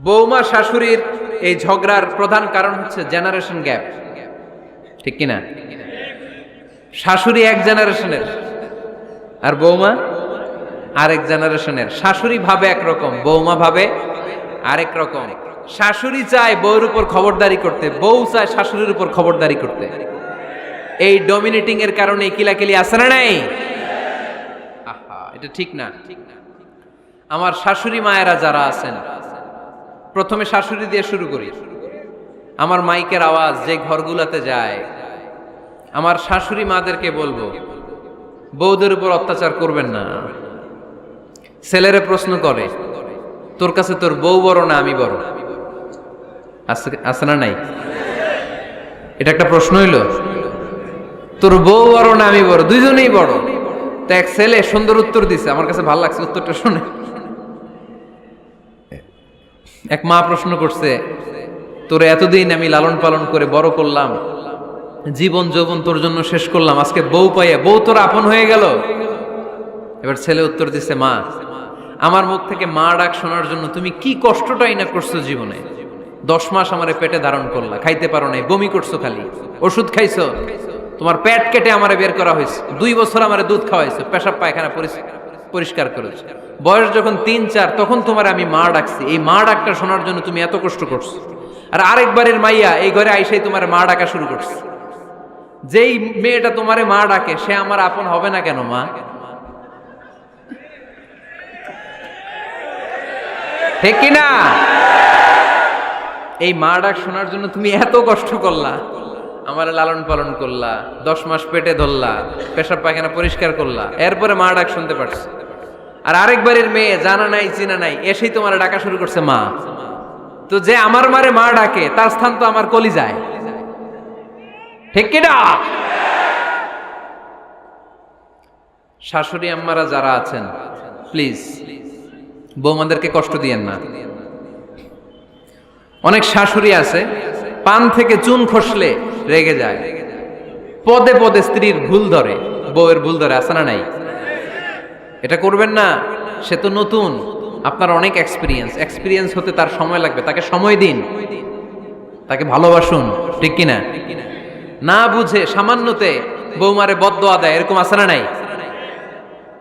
বৌমা শাশুড়ির এই ঝগড়ার প্রধান কারণ হচ্ছে জেনারেশন গ্যাপ, ঠিক কিনা? শাশুড়ি এক জেনারেশনের আর বৌমা আরেক জেনারেশনের। শাশুড়ি ভাবে একরকম, বৌমা ভাবে আরেক রকম। শাশুড়ি চায় বউর উপর খবরদারি করতে, বউ চায় শাশুড়ির উপর খবরদারি করতে। এই ডমিনেটিং এর কারণে কিলাকিলি আছে না নাই? আহা, এটা ঠিক না। আমার শাশুড়ি মায়েরা যারা আছেন, প্রথমে শাশুড়ি দিয়ে শুরু করি। আমার মাইকের আওয়াজ যে ঘরগুলোতে যায়, আমার শাশুড়ি মাদেরকে বলবো, বউদের উপর অত্যাচার করবেন না। ছেলেরা প্রশ্ন করে, তোর কাছে তোর বউ বড় না আমি বড়? আছে না নাই? এটা একটা প্রশ্ন হইল। তোর বউ বড় না আমি বড়? দুইজনেই বড়। তো এক ছেলে সুন্দর উত্তর দিছে, আমার কাছে ভালো লাগছে উত্তরটা শুনে। এক মা প্রশ্ন করছে, তোর এতদিন আমি লালন পালন করে বড় করলাম, জীবন যৌবন তোর জন্য শেষ করলাম, আজকে বউ পাইয়া বউ তোর আপন হয়ে গেল? এবার ছেলে উত্তর দিছে, মা, আমার মুখ থেকে মা ডাক শোনার জন্য তুমি কি কষ্টটাই না করছো জীবনে। 10 মাস আমারে পেটে ধারণ করলা, খাইতে পারো নাই, বমি করছো, খালি ওষুধ খাইছো, তোমার পেট কেটে আমারে বের করা হয়েছে, 2 বছর আমারে দুধ খাওয়াইছো, পেশাব পায়খানা পরিষ্কার করেছো। বয়স যখন 3-4 তখন তোমার আমি মা ডাকছি, এই মা ডাকটা শোনার জন্য তুমি এত কষ্ট করছো। আর আরেকবারের মাইয়া এই ঘরে আইসাই তোমার মা ডাকা শুরু করছে। যেই মেয়েটা তোমারে মা ডাকে সে আমার আপন হবে না কেন মা? ঠিক কিনা? এই মা ডাক শোনার জন্য তুমি এত কষ্ট করলা, আমার লালন পালন করলা, 10 মাস পেটে ধরলা, পেশাব পায়খানা পরিষ্কার করলা, এরপরে মা ডাক শুনতে পারছো। আর আরেকবারের মেয়ে জানা নাই চিনা নাই এসেই তোমার ডাকা শুরু করছে মা। তো যে আমার মারে মা ডাকে তার স্থান তো আমার কলিজায়, ঠিক কিনা? শাশুড়ি আম্মারা যারা আছেন, প্লিজ বৌমাদেরকে কষ্ট দিয়েন না। অনেক শাশুড়ি আছে পান থেকে চুন খসলে রেগে যায়, পদে পদে স্ত্রীর ভুল ধরে, বউয়ের ভুল ধরে, আছে না নাই? এটা করবেন না। সে তো নতুন, আপনার অনেক এক্সপিরিয়েন্স হতে তার সময় লাগবে, তাকে সময় দিন, তাকে ভালোবাসুন, ঠিক কিনা? না বুঝে সামান্যতে বৌমারে বদদোয়া দেয়, এরকম আছে না নাই?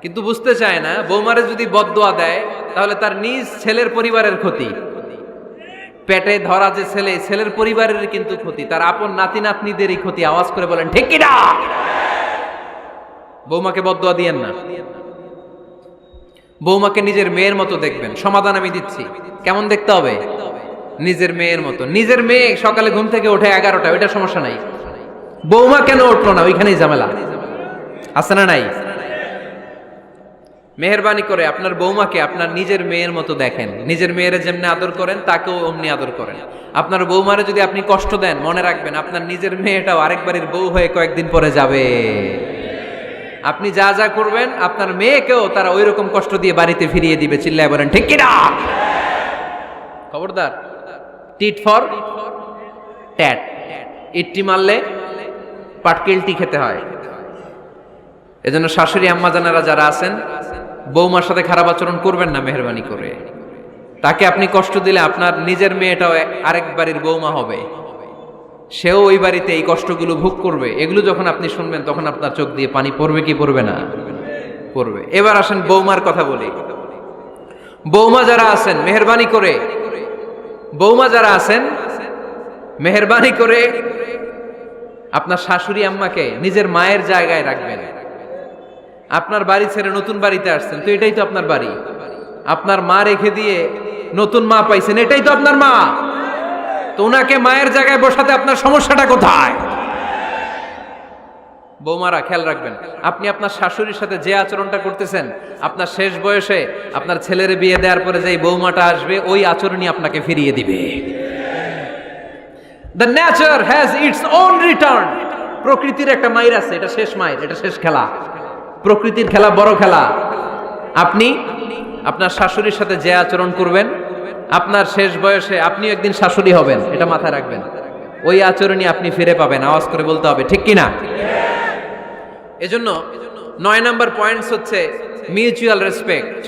কিন্তু বুঝতে চায় না, বৌমারে যদি বদদোয়া দেয় তাহলে তার নিজ ছেলের পরিবারের ক্ষতি, পেটে ধরা যে ছেলে, ছেলের পরিবারের কিন্তু ক্ষতি, তার আপন নাতি নাতনিদেরই ক্ষতি। আওয়াজ করে বলেন ঠিক কিনা? বৌমাকে বদদোয়া দিয়েন না। বৌমাকে নিজের মেয়ের মতো দেখবেন। সমাধান আমি দিচ্ছি। কেমন দেখতে হবে? নিজের মেয়ের মতো। নিজের মেয়ে সকালে ঘুম থেকে ওঠে 11টা, ওইটা সমস্যা নাই। বৌমা কেন উঠলো না, ওইখানেই ঝামেলা, আছে না নাই? মেহেরবানি করে আপনার বৌমাকে আপনার নিজের মেয়ের মতো দেখেন। নিজের মেয়েরে যেমনি আদর করেন তাকেও অমনি আদর করেন। আপনার বৌমারে যদি আপনি কষ্ট দেন, মনে রাখবেন আপনার নিজের মেয়েটাও আরেকবারের বউ হয়ে কয়েকদিন পরে যাবে। আপনি যা যা করবেন আপনার মেয়েকেও তারা ওই রকম কষ্ট দিয়ে বাড়িতে ফিরিয়ে দিবে। চিল্লায় বলেন ঠিক কিনা? খবরদার, টিট ফর ট্যাট। ইট্টি মারলে পাটকেলটি খেতে হয়। এজন্য শাশুড়ি আম্মা জানারা যারা আছেন, বৌমার সাথে খারাপ আচরণ করবেন না মেহেরবানি করে। তাকে আপনি কষ্ট দিলে আপনার নিজের মেয়েটাও আরেক বাড়ির বৌমা হবে, সেও ওই বাড়িতে এই কষ্টগুলো ভোগ করবে। এগুলো যখন আপনি শুনবেন তখন আপনার চোখ দিয়ে পানি পড়বে কি পড়বে না? পড়বে। এবার আসেন বৌমার কথা বলি। বৌমা যারা আছেন মেহেরবানি করে, বৌমা যারা আছেন মেহেরবানি করে আপনার শাশুড়ি আম্মাকে নিজের মায়ের জায়গায় রাখবেন। আপনার বাড়ি ছেড়ে নতুন বাড়িতে আসছেন, তো এটাই তো আপনার বাড়ি। আপনার মা রেখে দিয়ে নতুন মা পাইছেন, এটাই তো আপনার মা। তো ওনাকে মায়ের জায়গায় বসাতে আপনার সমস্যাটা কোথায়? বৌমারা খেয়াল রাখবেন, আপনি আপনার শাশুড়ির সাথে যে আচরণটা করতেছেন, আপনার শেষ বয়সে আপনার ছেলের বিয়ে দেওয়ার পরে যে বৌমাটা আসবে ওই আচরণই আপনাকে ফিরিয়ে দিবে। The nature has its own return. প্রকৃতির একটা মাইর আছে, এটা শেষ মাইর, এটা শেষ খেলা। প্রকৃতির খেলা বড় খেলা। আপনি আপনার শাশুড়ির সাথে যে আচরণ করবেন, আপনার শেষ বয়সে আপনি একদিন শাশুড়ি হবেন, এটা মাথায় রাখবেন। ওই আচরণই আপনি ফিরে পাবেন। আওয়াজ করে বলতে হবে ঠিক কিনা? এজন্য 9 নাম্বার পয়েন্টস হচ্ছে মিউচুয়াল রেসপেক্ট।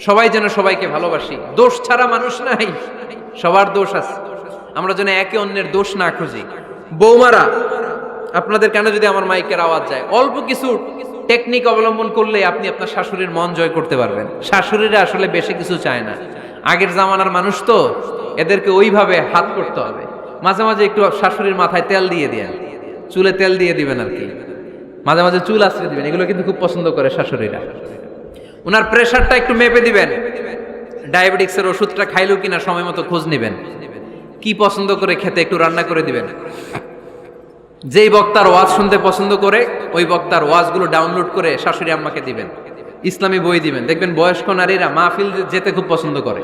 সবাই যেন সবাইকে ভালোবাসি। দোষ ছাড়া মানুষ নাই। সবার দোষ আছে, আমরা যেন একে অন্যের দোষ না খুঁজি। বৌমারা, আপনাদের কেন যদি আমার মাইকের আওয়াজ যায়, অল্প কিছু টেকনিক অবলম্বন করলে আপনি আপনার শাশুড়ির মন জয় করতে পারবেন। শাশুড়িরা আসলে বেশি কিছু চায় না, আগের জামানার মানুষ তো, এদেরকে ওইভাবে হাত করতে হবে। মাঝে মাঝে একটু শাশুড়ির মাথায় তেল দিয়ে দেন, চুলে তেল দিয়ে দিবেন আর কি, মাঝে মাঝে চুল আশ্রয় দিবেন, এগুলো কিন্তু খুব পছন্দ করে শাশুড়িরা। ওনার প্রেশারটা একটু মেপে দিবেন, ডায়াবেটিক্সের ওষুধটা খাইলো কিনা সময় মতো খোঁজ নিবেন, কি পছন্দ করে খেতে একটু রান্না করে দিবেন। যেই বক্তার ওয়াজ শুনতে পছন্দ করে ওই বক্তার ওয়াজগুলো ডাউনলোড করে শাশুড়ি আম্মাকে দিবেন, ইসলামী বই দিবেন। দেখবেন বয়স্ক নারীরা মাহফিল যেতে খুব পছন্দ করে,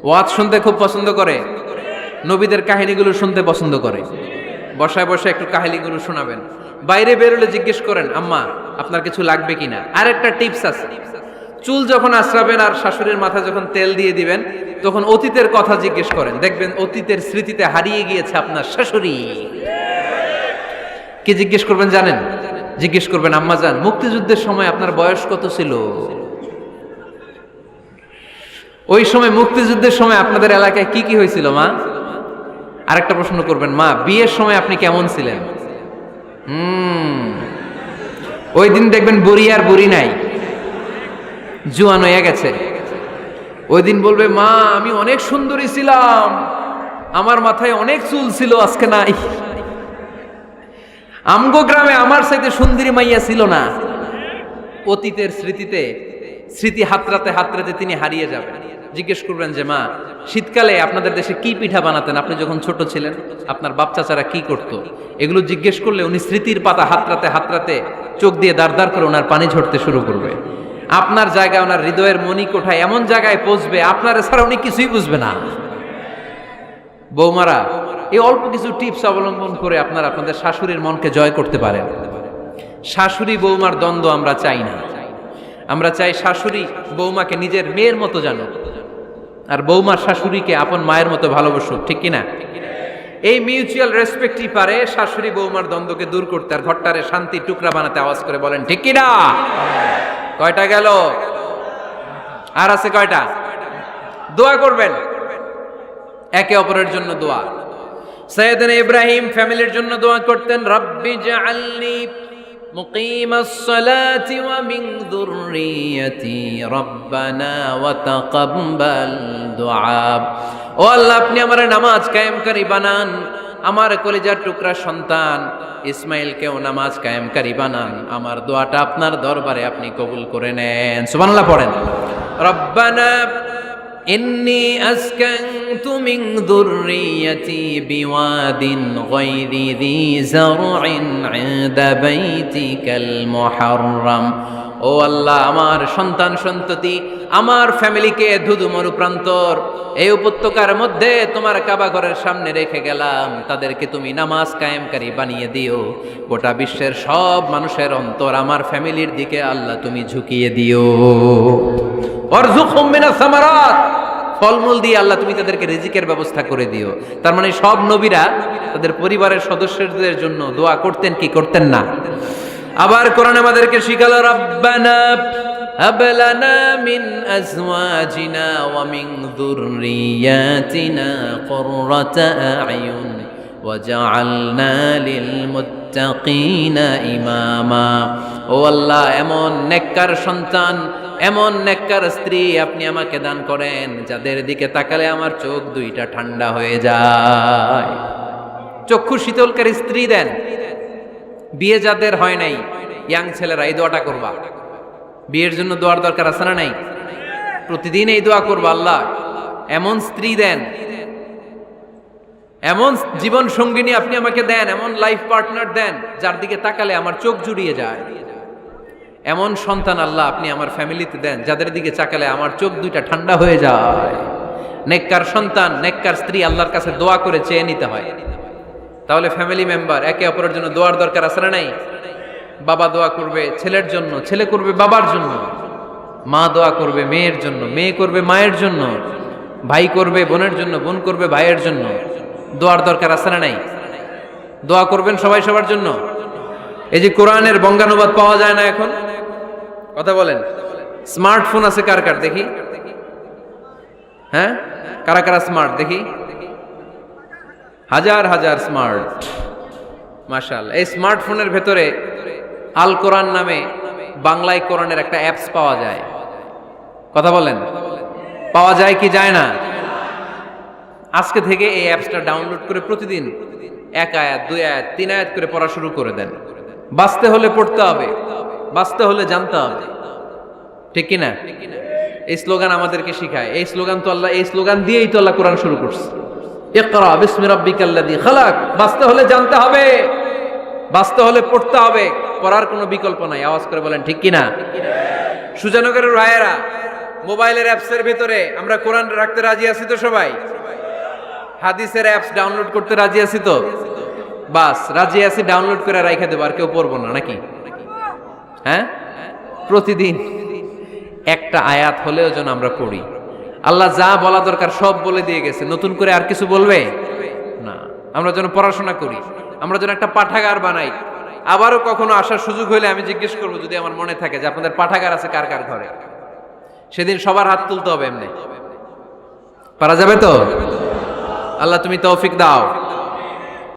ওয়াজ শুনতে খুব পছন্দ করে, নবীদের কাহিনীগুলো শুনতে পছন্দ করে। বসায় বসায় একটু কাহিনীগুলো শোনাবেন। বাইরে বেরোলে জিজ্ঞেস করেন, আম্মা আপনার কিছু লাগবে কিনা। আর একটা টিপস আছে, চুল যখন আশ্রাবেন আর শাশুড়ির মাথায় যখন তেল দিয়ে দিবেন, তখন অতীতের কথা জিজ্ঞেস করেন, দেখবেন অতীতের স্মৃতিতে হারিয়ে গিয়েছে আপনার শাশুড়ি। কি জিজ্ঞেস করবেন জানেন? জিজ্ঞেস করবেন, আম্মা জান, মুক্তিযুদ্ধের সময় আপনার বয়স কত ছিল? ওই সময় মুক্তিযুদ্ধের সময় আপনাদের এলাকায় কি কি হয়েছিল মা? আরেকটা প্রশ্ন করবেন, মা বিয়ের সময় আপনি কেমন ছিলেন? ওই দিন দেখবেন বুড়ি আর বুড়ি নাই, জুয়ান হয়ে গেছে। ওই দিন বলবে, মা আমি অনেক সুন্দরী ছিলাম, আমার মাথায় অনেক চুল ছিল, আজকে নাই। আমগো গ্রামে আমার চাইতে সুন্দরী মাইয়া ছিল না। অতীতের স্মৃতিতে, স্মৃতি হাতরাতে হাতরাতে তিনি হারিয়ে যাবেন। জিজ্ঞেস করবেন যে, মা শীতকালে আপনাদের দেশে কি পিঠা বানাতেন আপনি যখন ছোট ছিলেন, আপনার বাপ চাচারা কি করতো? এগুলো জিজ্ঞেস করলে উনি স্মৃতির পাতা হাতরাতে হাতরাতে চোখ দিয়ে দাঁড় দাঁড় করে ওনার পানি ঝরতে শুরু করবে। আপনার জায়গায়, ওনার হৃদয়ের মনি কোঠায় এমন জায়গায় পৌঁছবে, আপনার ছাড়া উনি কিছুই বুঝবে না। বৌমারা, এই অল্প কিছু টিপস অবলম্বন করে আপনারা আপনাদের শাশুড়ির মনকে জয় করতে পারেন। শাশুড়ি বৌমার দ্বন্দ্ব আমরা চাই না, আমরা চাই শাশুড়ি বৌমাকে নিজের মেয়ের মতো জানো, আর বৌমার শাশুড়িকে আপন মায়ের মতো ভালোবাসুক, ঠিক কিনা? এই মিউচুয়াল রেসপেক্টই পারে শাশুড়ি বৌমার দ্বন্দ্বকে দূর করতে, আর ঘরটারে শান্তির টুকরা বানাতে। আওয়াজ করে বলেন ঠিক কিনা? কয়টা গেল? আর আছে কয়টা? দোয়া করবেন একে অপরের জন্য। দোয়া, সাইয়েদনা ইব্রাহিম ফ্যামিলির জন্য দোয়া করতেন, রব্বি জাআলনি মুকিমাস সালাতি ওয়া মিন যুররিয়াতি রব্বানা ওয়া তাকাব্বাল দুআ। ও আল্লাহ, আপনি আমার নামাজ কায়েমকারী বানান, আমার কলিজার টুকরা সন্তান ইসমাইলকেও নামাজ কায়েমকারী বানান, আমার দোয়াটা আপনার দরবারে আপনি কবুল করে নেন। সুবহানাল্লাহ পড়েন। রব্বানা ইন্নী আসকানতু মিন যুররিয়াতি বিওয়াদিন গায়রি যী যারইন ইনদা বাইতিকাল মুহাররাম। ও আল্লাহ, আমার সন্তান সন্ততি, আমার ফ্যামিলিকে ধুধু মরুপ্রান্তর এই উপত্যকার মধ্যে তোমার কাবা ঘরের সামনে রেখে গেলাম, তাদেরকে তুমি নামাজ কায়েমকারী বানিয়ে দিও। গোটা বিশ্বের সব মানুষের অন্তর আমার ফ্যামিলির দিকে আল্লাহ তুমি ঝুঁকিয়ে দিও। ওয়ারযুকহুম মিনাস সামারাত, ফলমূল দিয়ে আল্লাহ তুমি তাদেরকে রিজিকের ব্যবস্থা করে দিও। তার মানে সব নবীরা তাদের পরিবারের সদস্যদের জন্য দোয়া করতেন কি করতেন না? আবার কোরআন আমাদেরকে শিখালো, রব্বানা হাব লানা মিন আজওয়াজিনা ওয়া মিন যুররিয়াতিনা কুররাতা আ'য়ুন ওয়াজআলনা লিল মুত্তাকিনা ইমামা। ও আল্লাহ, এমন নেককার সন্তান, এমন নেককার স্ত্রী আপনি আমাকে দান করেন যাদের দিকে তাকালে আমার চোখ দুইটা ঠান্ডা হয়ে যায়। চক্ষু শীতলকারী স্ত্রী দেন। বিয়ে যাদের হয় নাই, ইয়াং ছেলেরা এই দোয়াটা করবা। বিয়ের জন্য দোয়ার দরকার আছে না নাই? প্রতিদিন এই দোয়া করবা, আল্লাহ এমন স্ত্রী দেন, এমন জীবন সঙ্গিনী আপনি আমাকে দেন, এমন লাইফ পার্টনার দেন যার দিকে তাকালে আমার চোখ জুড়িয়ে যায়। এমন সন্তান আল্লাহ আপনি আমার ফ্যামিলিতে দেন যাদের দিকে তাকালে আমার চোখ দুইটা ঠান্ডা হয়ে যায়। নেককার সন্তান, নেককার স্ত্রী আল্লাহর কাছে দোয়া করে চেয়ে নিতে হয়। তাহলে ফ্যামিলি মেম্বার একে অপরের জন্য দোয়ার দরকার আছে না নাই? বাবা দোয়া করবে ছেলের জন্য, ছেলে করবে বাবার জন্য, মা দোয়া করবে মেয়ের জন্য, মেয়ে করবে মায়ের জন্য, ভাই করবে বোনের জন্য, বোন করবে ভাইয়ের জন্য। দোয়ার দরকার আছে না নাই? দোয়া করবেন সবাই সবার জন্য। এই যে কোরআনের বঙ্গানুবাদ পাওয়া যায় না এখন, কথা বলেন। স্মার্টফোন আছে কার কার দেখি? হ্যাঁ, কারা কারা স্মার্ট দেখি? হাজার হাজার স্মার্ট, মাশাআল্লাহ। এই স্মার্টফোনের ভেতরে আল কোরআন নামে বাংলায় কোরআনের একটা অ্যাপস পাওয়া যায়। কথা বলেন, পাওয়া যায় কি যায় না? আজকে থেকে এই অ্যাপসটা ডাউনলোড করে প্রতিদিন 1 আয়াত 2 আয়াত 3 আয়াত করে পড়া শুরু করে দেন। বাঁচতে হলে পড়তে হবে, বাঁচতে হলে জানতে হবে, ঠিক কি না? এই স্লোগান আমাদেরকে শিখায়। এই স্লোগান তো আল্লাহ, এই স্লোগান দিয়েই তো আল্লাহ কোরআন শুরু করছে, ইকরা বিসমি রাব্বিকাল্লাযী খালাক। বাঁচতে হলে জানতে হবে, বাঁচতে হলে পড়তে হবে, পড়ার কোনো বিকল্প নাই। আওয়াজ করে বলেন ঠিক কি না? সুজানগরের রায়েরা, মোবাইলের অ্যাপসের ভিতরে আমরা কোরআন রাখতে রাজি আছি তো সবাই? হাদিসের অ্যাপস ডাউনলোড করতে রাজি আছি তো? বাস রাজি আছি, ডাউনলোড করে রাইখা দেবো, আর কেউ পড়বো না নাকি? হ্যাঁ, প্রতিদিন একটা আয়াত হলেও যেন আমরা পড়ি। আল্লাহ যা বলা দরকার সব বলে দিয়ে গেছে, নতুন করে আর কিছু বলবে না। আমরা যেন পড়াশোনা করি, আমরা যেন একটা পাঠাগার বানাই। আবারও কখনো আসার সুযোগ হইলে আমি জিজ্ঞেস করবো, যদি আমার মনে থাকে, যে আপনাদের পাঠাগার আছে কার কার ঘরে। সেদিন সবার হাত তুলতে হবে। এমনি পারা যাবে তো? আল্লাহ তুমি তৌফিক দাও।